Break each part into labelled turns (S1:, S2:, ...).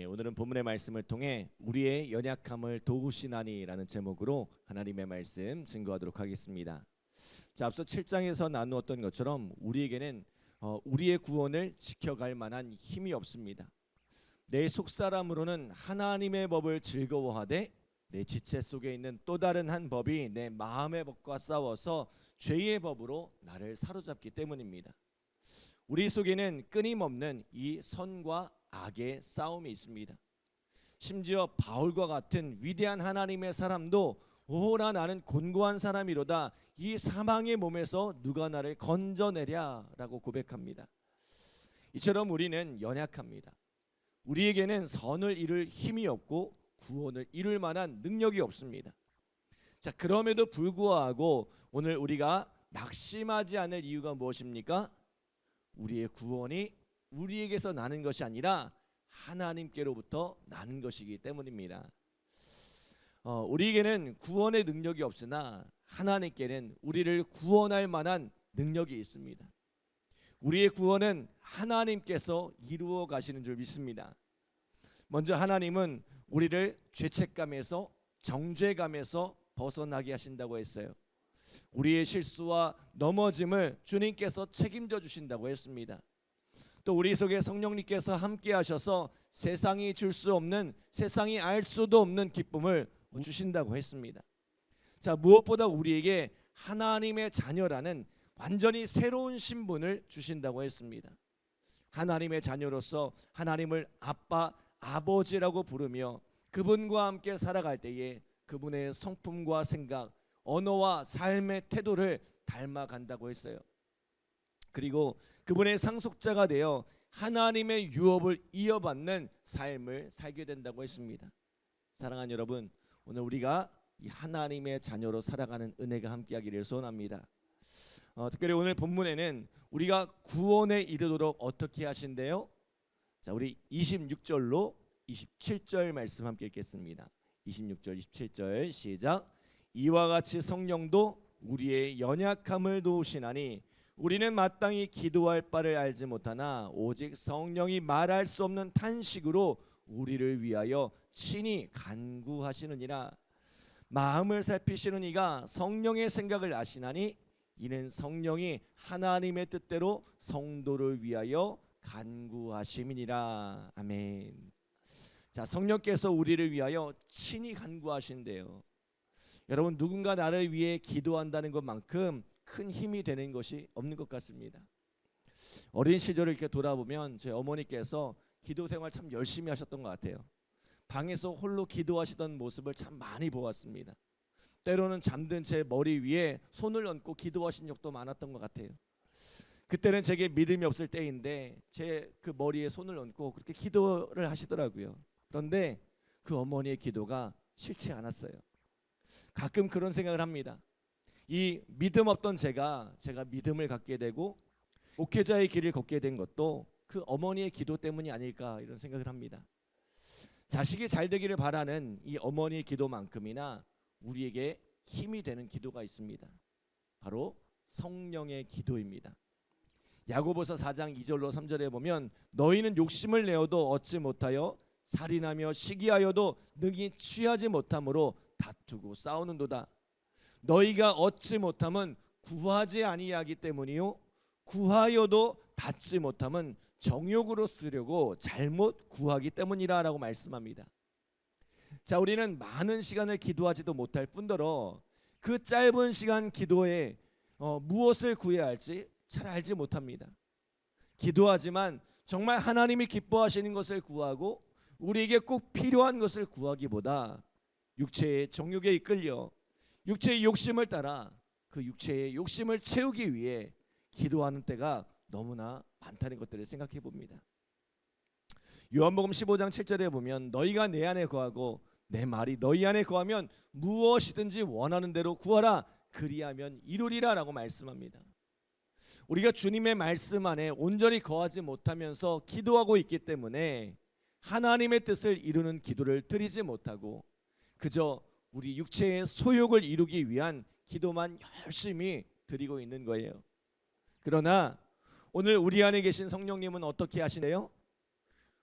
S1: 오늘은 본문의 말씀을 통해 우리의 연약함을 도우시나니라는 제목으로 하나님의 말씀 증거하도록 하겠습니다. 자, 앞서 7장에서 나누었던 것처럼 우리에게는 우리의 구원을 지켜갈 만한 힘이 없습니다. 내 속사람으로는 하나님의 법을 즐거워하되 내 지체 속에 있는 또 다른 한 법이 내 마음의 법과 싸워서 죄의 법으로 나를 사로잡기 때문입니다. 우리 속에는 끊임없는 이 선과 악의 싸움이 있습니다. 심지어 바울과 같은 위대한 하나님의 사람도 오호라 나는 곤고한 사람이로다 이 사망의 몸에서 누가 나를 건져내랴라고 고백합니다. 이처럼 우리는 연약합니다. 우리에게는 선을 이룰 힘이 없고 구원을 이룰 만한 능력이 없습니다. 자, 그럼에도 불구하고 오늘 우리가 낙심하지 않을 이유가 무엇입니까? 우리의 구원이 우리에게서 나는 것이 아니라 하나님께로부터 나는 것이기 때문입니다. 우리에게는 구원의 능력이 없으나 하나님께는 우리를 구원할 만한 능력이 있습니다. 우리의 구원은 하나님께서 이루어 가시는 줄 믿습니다. 먼저 하나님은 우리를 죄책감에서 정죄감에서 벗어나게 하신다고 했어요. 우리의 실수와 넘어짐을 주님께서 책임져 주신다고 했습니다. 또 우리 속에 성령님께서 함께 하셔서 세상이 줄 수 없는, 세상이 알 수도 없는 기쁨을 주신다고 했습니다. 자, 무엇보다 우리에게 하나님의 자녀라는 완전히 새로운 신분을 주신다고 했습니다. 하나님의 자녀로서 하나님을 아빠, 아버지라고 부르며 그분과 함께 살아갈 때에 그분의 성품과 생각, 언어와 삶의 태도를 닮아간다고 했어요. 그리고 그분의 상속자가 되어 하나님의 유업을 이어받는 삶을 살게 된다고 했습니다. 사랑하는 여러분, 오늘 우리가 이 하나님의 자녀로 살아가는 은혜가 함께하기를 소원합니다. 특별히 오늘 본문에는 우리가 구원에 이르도록 어떻게 하신대요? 자, 우리 26절로 27절 말씀 함께 읽겠습니다. 26절 27절 시작. 이와 같이 성령도 우리의 연약함을 도우시나니 우리는 마땅히 기도할 바를 알지 못하나 오직 성령이 말할 수 없는 탄식으로 우리를 위하여 친히 간구하시느니라. 마음을 살피시는 이가 성령의 생각을 아시나니 이는 성령이 하나님의 뜻대로 성도를 위하여 간구하심이니라. 아멘. 자, 성령께서 우리를 위하여 친히 간구하신대요. 여러분, 누군가 나를 위해 기도한다는 것만큼 큰 힘이 되는 것이 없는 것 같습니다. 어린 시절을 이렇게 돌아보면 제 어머니께서 기도 생활 참 열심히 하셨던 것 같아요. 방에서 홀로 기도하시던 모습을 참 많이 보았습니다. 때로는 잠든 제 머리 위에 손을 얹고 기도하신 적도 많았던 것 같아요. 그때는 제게 믿음이 없을 때인데 제 그 머리에 손을 얹고 그렇게 기도를 하시더라고요. 그런데 그 어머니의 기도가 싫지 않았어요. 가끔 그런 생각을 합니다. 이 믿음 없던 제가 믿음을 갖게 되고 목회자의 길을 걷게 된 것도 그 어머니의 기도 때문이 아닐까 이런 생각을 합니다. 자식이 잘 되기를 바라는 이 어머니의 기도만큼이나 우리에게 힘이 되는 기도가 있습니다. 바로 성령의 기도입니다. 야고보서 4장 2절로 3절에 보면 너희는 욕심을 내어도 얻지 못하여 살인하며 시기하여도 능히 취하지 못함으로 다투고 싸우는도다. 너희가 얻지 못함은 구하지 아니하기 때문이요 구하여도 받지 못함은 정욕으로 쓰려고 잘못 구하기 때문이라 라고 말씀합니다. 자, 우리는 많은 시간을 기도하지도 못할 뿐더러 그 짧은 시간 기도에 무엇을 구해야 할지 잘 알지 못합니다. 기도하지만 정말 하나님이 기뻐하시는 것을 구하고 우리에게 꼭 필요한 것을 구하기보다 육체의 정욕에 이끌려 육체의 욕심을 따라 그 육체의 욕심을 채우기 위해 기도하는 때가 너무나 많다는 것들을 생각해 봅니다. 요한복음 15장 7절에 보면 너희가 내 안에 거하고 내 말이 너희 안에 거하면 무엇이든지 원하는 대로 구하라 그리하면 이루리라 라고 말씀합니다. 우리가 주님의 말씀 안에 온전히 거하지 못하면서 기도하고 있기 때문에 하나님의 뜻을 이루는 기도를 드리지 못하고 그저 우리 육체의 소욕을 이루기 위한 기도만 열심히 드리고 있는 거예요. 그러나 오늘 우리 안에 계신 성령님은 어떻게 하시네요?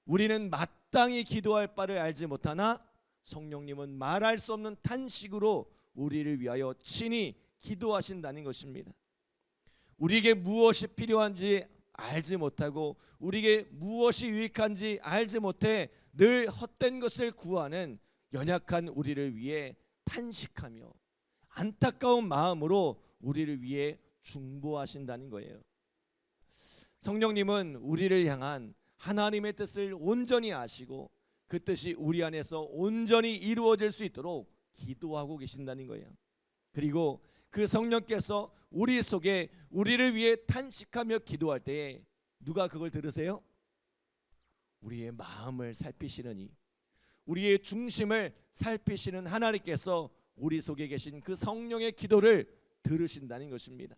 S1: 우리는 마땅히 기도할 바를 알지 못하나 성령님은 말할 수 없는 탄식으로 우리를 위하여 친히 기도하신다는 것입니다. 우리에게 무엇이 필요한지 알지 못하고 우리에게 무엇이 유익한지 알지 못해 늘 헛된 것을 구하는 연약한 우리를 위해 탄식하며 안타까운 마음으로 우리를 위해 중보하신다는 거예요. 성령님은 우리를 향한 하나님의 뜻을 온전히 아시고 그 뜻이 우리 안에서 온전히 이루어질 수 있도록 기도하고 계신다는 거예요. 그리고 그 성령께서 우리 속에 우리를 위해 탄식하며 기도할 때에 누가 그걸 들으세요? 우리의 마음을 살피시느니 우리의 중심을 살피시는 하나님께서 우리 속에 계신 그 성령의 기도를 들으신다는 것입니다.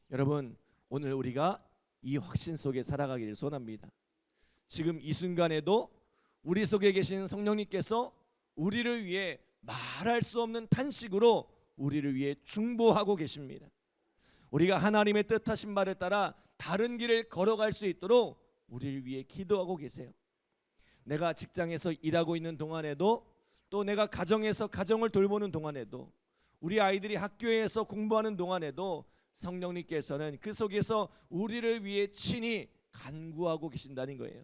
S1: 여러분, 오늘 우리가 이 확신 속에 살아가기를 소원합니다. 지금 이 순간에도 우리 속에 계신 성령님께서 우리를 위해 말할 수 없는 탄식으로 우리를 위해 중보하고 계십니다. 우리가 하나님의 뜻하신 바를 따라 바른 길을 걸어갈 수 있도록 우리를 위해 기도하고 계세요. 내가 직장에서 일하고 있는 동안에도 또 내가 가정에서 가정을 돌보는 동안에도 우리 아이들이 학교에서 공부하는 동안에도 성령님께서는 그 속에서 우리를 위해 친히 간구하고 계신다는 거예요.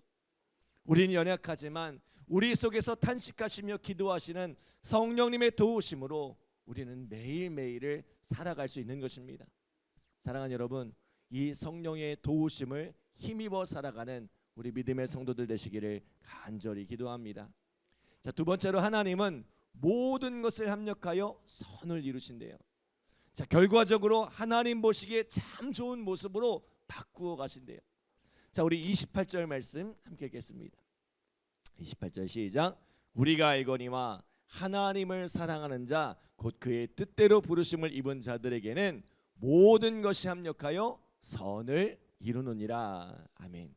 S1: 우리는 연약하지만 우리 속에서 탄식하시며 기도하시는 성령님의 도우심으로 우리는 매일매일을 살아갈 수 있는 것입니다. 사랑하는 여러분, 이 성령의 도우심을 힘입어 살아가는 우리 믿음의 성도들 되시기를 간절히 기도합니다. 자, 두 번째로 하나님은 모든 것을 합력하여 선을 이루신대요. 자, 결과적으로 하나님 보시기에 참 좋은 모습으로 바꾸어 가신대요. 자, 우리 28절 말씀 함께 읽겠습니다. 28절 시작. 우리가 알거니와 하나님을 사랑하는 자 곧 그의 뜻대로 부르심을 입은 자들에게는 모든 것이 합력하여 선을 이루느니라. 아멘.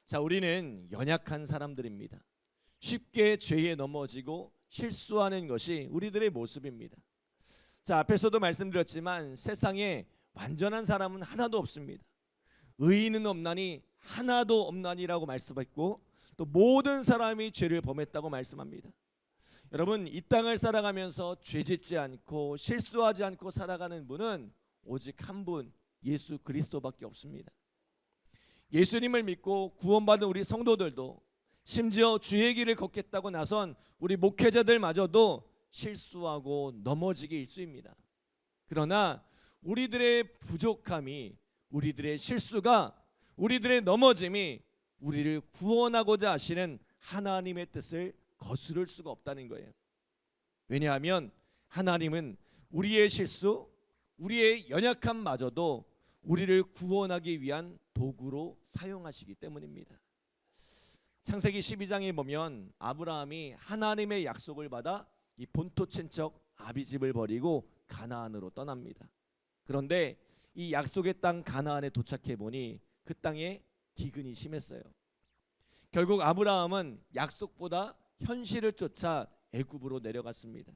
S1: 자, 우리는 연약한 사람들입니다. 쉽게 죄에 넘어지고 실수하는 것이 우리들의 모습입니다. 자, 앞에서도 말씀드렸지만 세상에 완전한 사람은 하나도 없습니다. 의인은 없나니 하나도 없나니라고 말씀했고 또 모든 사람이 죄를 범했다고 말씀합니다. 여러분, 이 땅을 살아가면서 죄짓지 않고 실수하지 않고 살아가는 분은 오직 한 분, 예수 그리스도밖에 없습니다. 예수님을 믿고 구원받은 우리 성도들도 심지어 주의 길을 걷겠다고 나선 우리 목회자들마저도 실수하고 넘어지기 일쑤입니다. 그러나 우리들의 부족함이, 우리들의 실수가, 우리들의 넘어짐이 우리를 구원하고자 하시는 하나님의 뜻을 거스를 수가 없다는 거예요. 왜냐하면 하나님은 우리의 실수, 우리의 연약함마저도 우리를 구원하기 위한 도구로 사용하시기 때문입니다. 창세기 12장에 보면 아브라함이 하나님의 약속을 받아 이 본토 친척 아비집을 버리고 가나안으로 떠납니다. 그런데 이 약속의 땅 가나안에 도착해 보니 그 땅에 기근이 심했어요. 결국 아브라함은 약속보다 현실을 쫓아 애굽으로 내려갔습니다.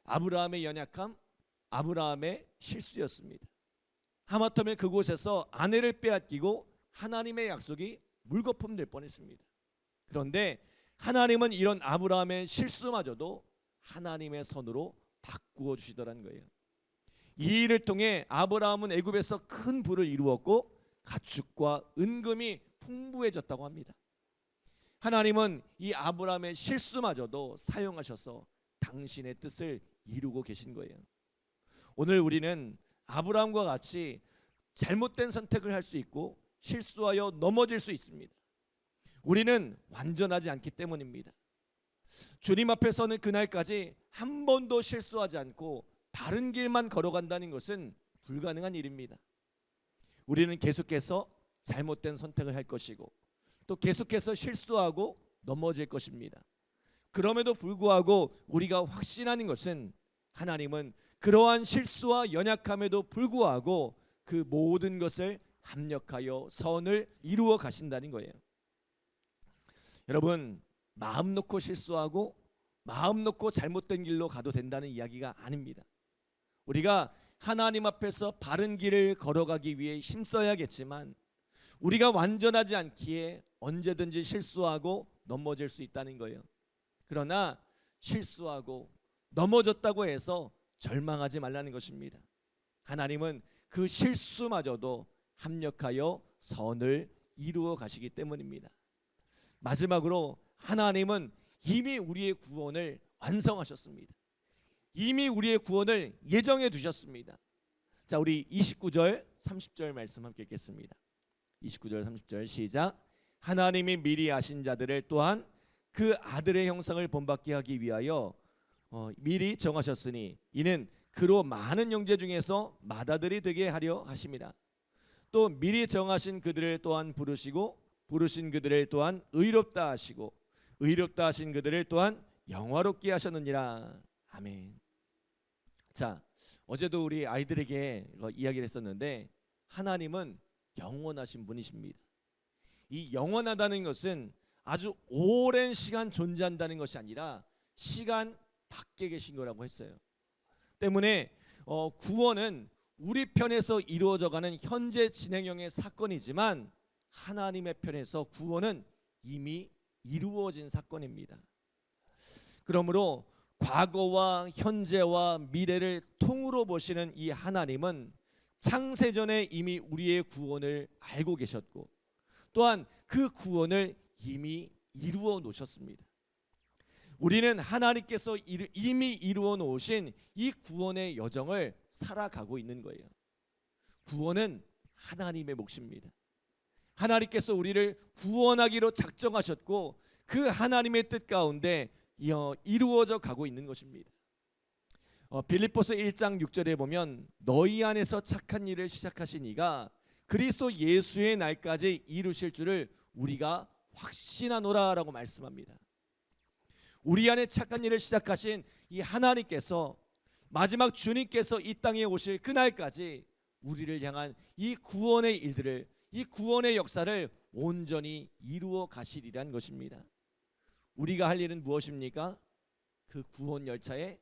S1: 아브라함의 연약함, 아브라함의 실수였습니다. 하마터면 그곳에서 아내를 빼앗기고 하나님의 약속이 물거품 될 뻔했습니다. 그런데 하나님은 이런 아브라함의 실수마저도 하나님의 선으로 바꾸어 주시더라는 거예요. 이 일을 통해 아브라함은 애굽에서 큰 부를 이루었고 가축과 은금이 풍부해졌다고 합니다. 하나님은 이 아브라함의 실수마저도 사용하셔서 당신의 뜻을 이루고 계신 거예요. 오늘 우리는 아브라함과 같이 잘못된 선택을 할 수 있고 실수하여 넘어질 수 있습니다. 우리는 완전하지 않기 때문입니다. 주님 앞에 서는 그날까지 한 번도 실수하지 않고 바른 길만 걸어간다는 것은 불가능한 일입니다. 우리는 계속해서 잘못된 선택을 할 것이고 또 계속해서 실수하고 넘어질 것입니다. 그럼에도 불구하고 우리가 확신하는 것은 하나님은 그러한 실수와 연약함에도 불구하고 그 모든 것을 합력하여 선을 이루어 가신다는 거예요. 여러분, 마음 놓고 실수하고 마음 놓고 잘못된 길로 가도 된다는 이야기가 아닙니다. 우리가 하나님 앞에서 바른 길을 걸어가기 위해 힘써야겠지만 우리가 완전하지 않기에 언제든지 실수하고 넘어질 수 있다는 거예요. 그러나 실수하고 넘어졌다고 해서 절망하지 말라는 것입니다. 하나님은 그 실수마저도 합력하여 선을 이루어 가시기 때문입니다. 마지막으로 하나님은 이미 우리의 구원을 완성하셨습니다. 이미 우리의 구원을 예정해 두셨습니다. 자, 우리 29절 30절 말씀 함께 읽겠습니다. 29절 30절 시작. 하나님이 미리 아신 자들을 또한 그 아들의 형상을 본받게 하기 위하여 미리 정하셨으니 이는 그로 많은 형제 중에서 맏아들이 되게 하려 하심이라. 또 미리 정하신 그들을 또한 부르시고 부르신 그들을 또한 의롭다 하시고 의롭다 하신 그들을 또한 영화롭게 하셨느니라. 아멘. 자, 어제도 우리 아이들에게 이야기를 했었는데 하나님은 영원하신 분이십니다. 이 영원하다는 것은 아주 오랜 시간 존재한다는 것이 아니라 시간 밖에 계신 거라고 했어요. 때문에 구원은 우리 편에서 이루어져가는 현재 진행형의 사건이지만 하나님의 편에서 구원은 이미 이루어진 사건입니다. 그러므로 과거와 현재와 미래를 통으로 보시는 이 하나님은 창세전에 이미 우리의 구원을 알고 계셨고 또한 그 구원을 이미 이루어 놓으셨습니다. 우리는 하나님께서 이미 이루어 놓으신 이 구원의 여정을 살아가고 있는 거예요. 구원은 하나님의 몫입니다. 하나님께서 우리를 구원하기로 작정하셨고 그 하나님의 뜻 가운데 이루어져 가고 있는 것입니다. 빌립보서 1장 6절에 보면 너희 안에서 착한 일을 시작하신 이가 그리스도 예수의 날까지 이루실 줄을 우리가 확신하노라라고 말씀합니다. 우리 안에 착한 일을 시작하신 이 하나님께서 마지막 주님께서 이 땅에 오실 그날까지 우리를 향한 이 구원의 일들을 이 구원의 역사를 온전히 이루어 가시리란 것입니다. 우리가 할 일은 무엇입니까? 그 구원 열차에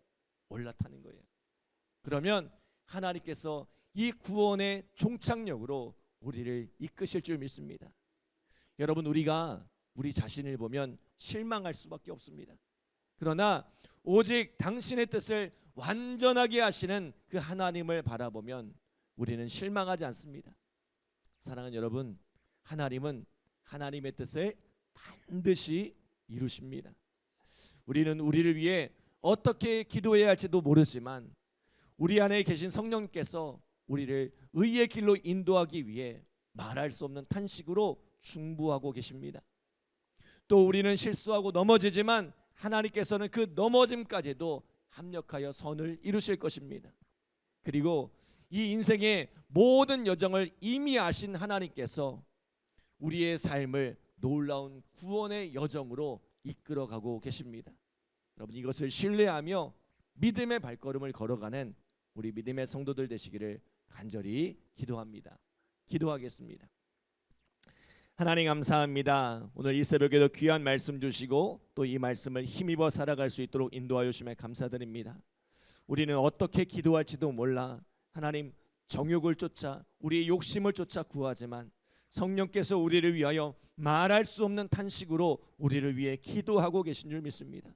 S1: 올라타는 거예요. 그러면 하나님께서 이 구원의 종착역으로 우리를 이끄실 줄 믿습니다. 여러분, 우리가 우리 자신을 보면 실망할 수밖에 없습니다. 그러나 오직 당신의 뜻을 완전하게 하시는 그 하나님을 바라보면 우리는 실망하지 않습니다. 사랑하는 여러분, 하나님은 하나님의 뜻을 반드시 이루십니다. 우리는 우리를 위해 어떻게 기도해야 할지도 모르지만 우리 안에 계신 성령께서 우리를 의의 길로 인도하기 위해 말할 수 없는 탄식으로 중보하고 계십니다. 또 우리는 실수하고 넘어지지만 하나님께서는 그 넘어짐까지도 합력하여 선을 이루실 것입니다. 그리고 이 인생의 모든 여정을 이미 아신 하나님께서 우리의 삶을 놀라운 구원의 여정으로 이끌어가고 계십니다. 여러분, 이것을 신뢰하며 믿음의 발걸음을 걸어가는 우리 믿음의 성도들 되시기를 간절히 기도합니다. 기도하겠습니다. 하나님 감사합니다. 오늘 이 새벽에도 귀한 말씀 주시고 또 이 말씀을 힘입어 살아갈 수 있도록 인도하여 주심에 감사드립니다. 우리는 어떻게 기도할지도 몰라 하나님 정욕을 쫓아 우리의 욕심을 쫓아 구하지만 성령께서 우리를 위하여 말할 수 없는 탄식으로 우리를 위해 기도하고 계신 줄 믿습니다.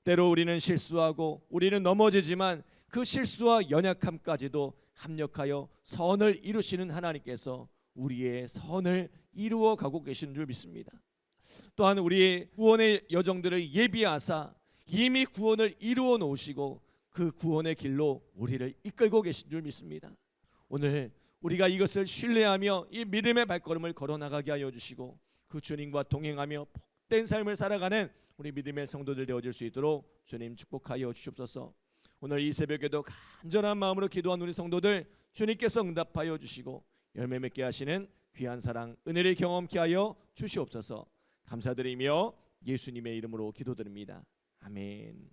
S1: 때로 우리는 실수하고 우리는 넘어지지만 그 실수와 연약함까지도 합력하여 선을 이루시는 하나님께서 우리의 선을 이루어 가고 계신 줄 믿습니다. 또한 우리의 구원의 여정들을 예비하사 이미 구원을 이루어 놓으시고 그 구원의 길로 우리를 이끌고 계신 줄 믿습니다. 오늘 우리가 이것을 신뢰하며 이 믿음의 발걸음을 걸어나가게 하여 주시고 그 주님과 동행하며 복된 삶을 살아가는 우리 믿음의 성도들 되어질 수 있도록 주님 축복하여 주시옵소서. 오늘 이 새벽에도 간절한 마음으로 기도한 우리 성도들 주님께서 응답하여 주시고 열매 맺게 하시는 귀한 사랑 은혜를 경험케 하여 주시옵소서. 감사드리며 예수님의 이름으로 기도드립니다. 아멘.